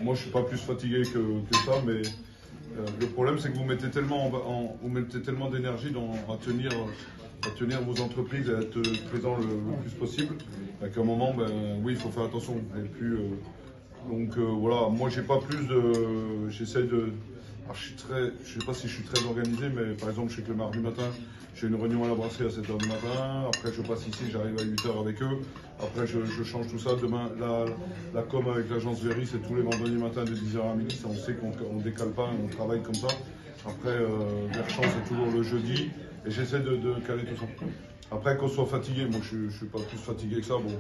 moi, je suis pas plus fatigué que ça, mais le problème, c'est que vous mettez tellement d'énergie à tenir vos entreprises et à être présent le plus possible, qu'à un moment, ben, oui, il faut faire attention. Et puis, voilà, moi, j'ai pas plus de, j'essaie de. Alors, je sais pas si je suis très organisé, mais par exemple, je sais que le mardi matin, j'ai une réunion à la brasserie à 7h du matin. Après, je passe ici, j'arrive à 8h avec eux. Après, je change tout ça. Demain, la com avec l'agence Véry, c'est tous les vendredis matin de 10h à midi. Ça, on sait qu'on ne décale pas, on travaille comme ça. Après, Verchamp, c'est toujours le jeudi. Et j'essaie de caler tout ça. Après, qu'on soit fatigué, moi, je ne suis pas plus fatigué que ça. Bon,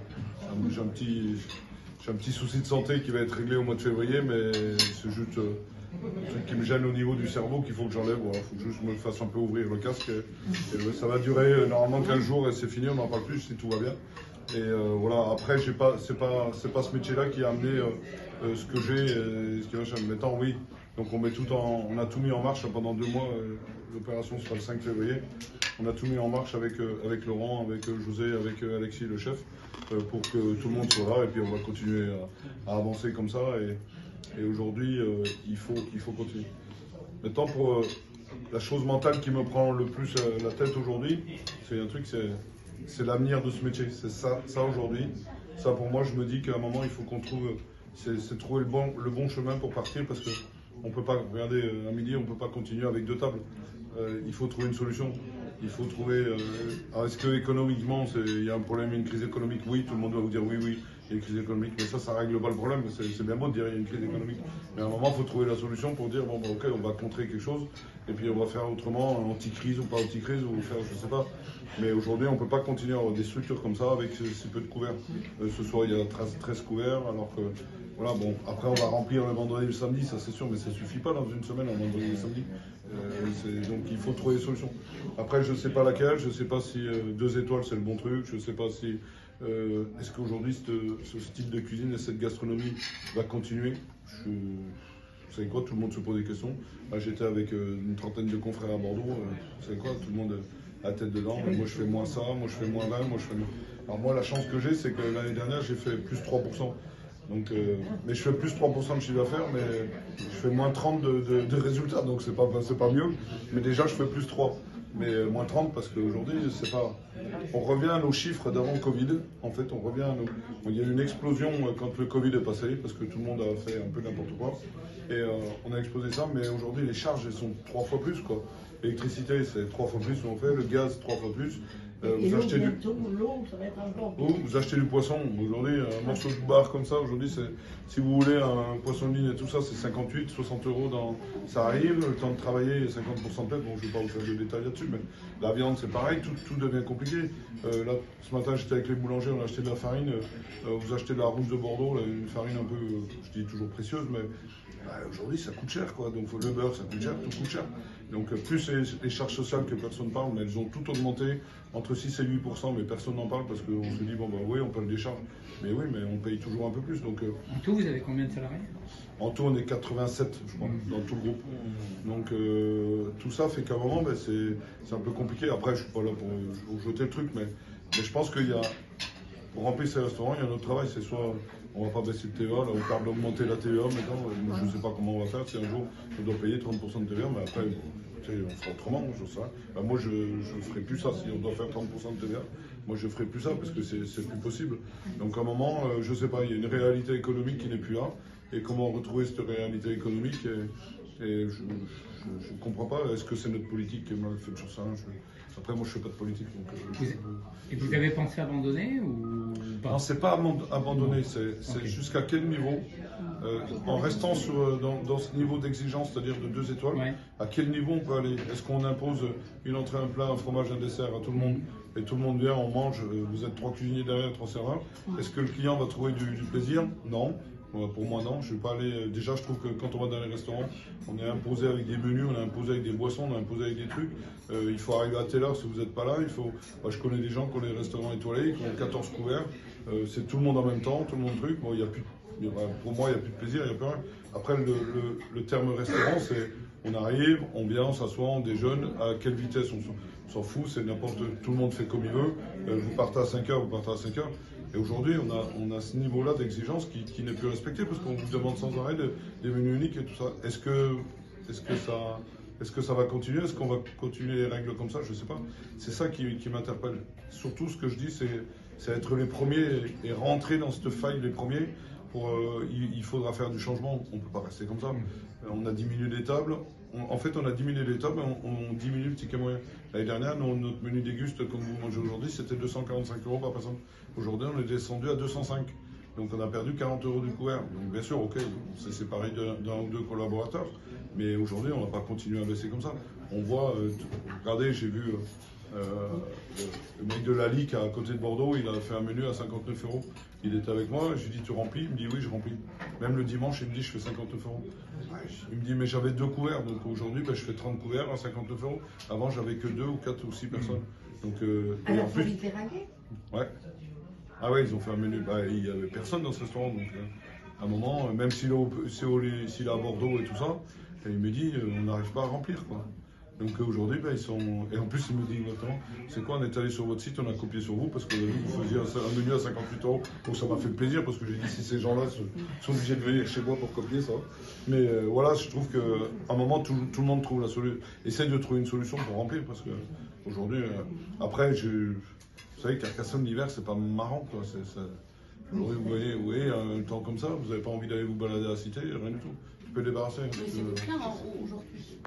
j'ai un petit souci de santé qui va être réglé au mois de février, mais c'est juste un truc qui me gêne au niveau du cerveau qu'il faut que j'enlève. Il faut que je me fasse un peu ouvrir le casque. Et ça va durer normalement 15 jours et c'est fini, on n'en parle plus si tout va bien. Et voilà, après, c'est pas ce métier-là qui a amené ce que j'ai et ce qui va changer. Maintenant, oui, donc on a tout mis en marche pendant 2 mois. L'opération sera le 5 février. On a tout mis en marche avec Laurent, avec José, avec Alexis, le chef, pour que tout le monde soit là. Et puis on va continuer à avancer comme ça. Et aujourd'hui, il faut continuer. Maintenant, pour la chose mentale qui me prend le plus la tête aujourd'hui, c'est un truc, c'est l'avenir de ce métier. C'est ça aujourd'hui. Ça, pour moi, je me dis qu'à un moment, il faut qu'on trouve, c'est trouver le bon chemin pour partir, parce que on peut pas, regardez, à midi, on peut pas continuer avec 2 tables. Il faut trouver une solution. Il faut trouver. Est-ce que économiquement, il y a un problème, une crise économique? Oui, tout le monde va vous dire oui, il y a une crise économique, mais ça règle pas le problème. C'est bien beau de dire qu'il y a une crise économique, mais à un moment, il faut trouver la solution pour dire bon, bah, ok, on va contrer quelque chose, et puis on va faire autrement, anti-crise ou pas anti-crise, ou faire, je sais pas. Mais aujourd'hui, on peut pas continuer à avoir des structures comme ça avec si peu de couverts. Ce soir, il y a 13 couverts, alors que. Voilà, bon, après on va remplir le vendredi et le samedi, ça c'est sûr, mais ça ne suffit pas dans une semaine, un vendredi et le samedi. Donc il faut trouver des solutions. Après, je ne sais pas laquelle, je ne sais pas si 2 étoiles c'est le bon truc, je ne sais pas si. Est-ce qu'aujourd'hui ce style de cuisine et cette gastronomie va continuer? Vous savez quoi, tout le monde se pose des questions. Là, j'étais avec une trentaine de confrères à Bordeaux, vous savez quoi, tout le monde a la tête dedans. Moi je fais moins ça, moi je fais moins 20, moi je fais moins. Alors moi, la chance que j'ai, c'est que l'année dernière, j'ai fait plus 3%. Donc, mais je fais plus 3% de chiffre d'affaires, mais je fais moins 30 de résultats, donc c'est pas mieux. Mais déjà, je fais plus 3. Mais moins 30 parce qu'aujourd'hui, c'est pas. On revient à nos chiffres d'avant Covid. En fait, on revient à nos. Il y a eu une explosion quand le Covid est passé, parce que tout le monde a fait un peu n'importe quoi. Et on a explosé ça, mais aujourd'hui, les charges, elles sont 3 fois plus, quoi. L'électricité, c'est 3 fois plus, on fait. Le gaz, 3 fois plus. Vous achetez vous achetez du poisson. Aujourd'hui, un morceau de bar comme ça, aujourd'hui, si vous voulez un poisson de ligne et tout ça, c'est 58, 60 euros. Ça arrive, le temps de travailler, 50% de tête. Bon, je ne vais pas vous faire de détails là-dessus, mais la viande, c'est pareil, tout devient compliqué. Là, ce matin, j'étais avec les boulangers, on a acheté de la farine. Vous achetez de la rouge de Bordeaux, là, une farine un peu, je dis toujours précieuse, mais aujourd'hui, ça coûte cher, quoi. Donc, le beurre, ça coûte cher, tout coûte cher. Donc, plus les charges sociales que personne ne parle, mais elles ont toutes augmenté entre 6 et 8%, mais personne n'en parle parce qu'on se dit, bon, bah oui, on paye des charges. Mais oui, mais on paye toujours un peu plus. Donc, en tout, vous avez combien de salariés? En tout, on est 87, je crois, dans tout le groupe. Donc, tout ça fait qu'à un moment, ben, c'est un peu compliqué. Après, je ne suis pas là pour jeter le truc, mais je pense qu'il y a. Pour remplir ces restaurants, il y a notre travail, c'est soit on ne va pas baisser le TVA, là on parle d'augmenter la TVA maintenant, je ne sais pas comment on va faire, si un jour on doit payer 30% de TVA, mais après on fera autrement, je sais. Ben, moi je ne ferai plus ça, si on doit faire 30% de TVA, moi je ne ferai plus ça parce que c'est plus possible. Donc à un moment, je ne sais pas, il y a une réalité économique qui n'est plus là, et comment retrouver cette réalité économique, et je ne comprends pas, est-ce que c'est notre politique qui est mal faite sur ça? Après, moi, je ne fais pas de politique. Donc, et vous avez pensé abandonner ou pas? Non, c'est pas abandonner, c'est Okay. Jusqu'à quel niveau, en restant dans ce niveau d'exigence, c'est-à-dire de 2 étoiles, Ouais. à quel niveau on peut aller? Est-ce qu'on impose une entrée, un plat, un fromage, un dessert à tout le monde, et tout le monde vient, on mange, vous êtes 3 cuisiniers derrière, 3 serveurs? Est-ce que le client va trouver du plaisir? Non. Pour moi, non. Je vais pas aller. Déjà, je trouve que quand on va dans les restaurants, on est imposé avec des menus, on est imposé avec des boissons, on est imposé avec des trucs. Il faut arriver à telle heure si vous n'êtes pas là. Moi, je connais des gens qui ont les restaurants étoilés, qui ont 14 couverts. C'est tout le monde en même temps, tout le monde truc. Bon, pour moi, il n'y a plus de plaisir, il n'y a plus rien. Après, le terme restaurant, c'est on arrive, on vient, on s'assoit, on déjeune. À quelle vitesse on s'en fout, c'est n'importe. Tout le monde fait comme il veut. Vous partez à 5h, vous partez à 5h. Et aujourd'hui, on a ce niveau-là d'exigence qui n'est plus respecté parce qu'on vous demande sans arrêt des menus uniques et tout ça. Est-ce que ça va continuer? Est-ce qu'on va continuer les règles comme ça? Je ne sais pas. C'est ça qui m'interpelle. Surtout, ce que je dis, c'est être les premiers et rentrer dans cette faille les premiers. Il faudra faire du changement. On ne peut pas rester comme ça. On a diminué les tables. En fait, on a diminué les tables, on diminue le ticket moyen. L'année dernière, notre menu déguste, comme vous mangez aujourd'hui, c'était 245 € par personne. Aujourd'hui, on est descendu à 205. Donc on a perdu 40 € du couvert. Donc bien sûr, ok, on s'est séparé d'un ou deux collaborateurs, mais aujourd'hui, on ne va pas continuer à baisser comme ça. On voit, regardez, j'ai vu le mec de la Ligue à côté de Bordeaux, il a fait un menu à 59 €. Il était avec moi, je lui dis tu remplis, il me dit oui je remplis. Même le dimanche, il me dit je fais 59 €. Il me dit mais j'avais 2 couverts, donc aujourd'hui ben, je fais 30 couverts à 59 €. Avant j'avais que 2 ou 4 ou 6 personnes. Donc, Alors en vous plus, vite les raguer. ouais. Ah ouais, ils ont fait un menu. Bah, il n'y avait personne dans ce restaurant. Donc, à un moment, même s'il est à Bordeaux et tout ça, il me dit on n'arrive pas à remplir. Quoi. Donc aujourd'hui, bah, ils sont. Et en plus, il me dit exactement c'est quoi, on est allé sur votre site, on a copié sur vous parce que vous faisiez un menu à 58 €. Donc ça m'a fait plaisir parce que j'ai dit si ces gens-là sont obligés de venir chez moi pour copier ça. Mais voilà, je trouve qu'à un moment, tout le monde trouve la solution. Essaye de trouver une solution pour remplir parce que aujourd'hui, après, vous savez, Carcassonne l'hiver, c'est pas marrant, quoi. Aujourd'hui, vous voyez, un temps comme ça, vous n'avez pas envie d'aller vous balader à la cité, rien du tout. Tu peux débarrasser. Mais c'est le cas aujourd'hui.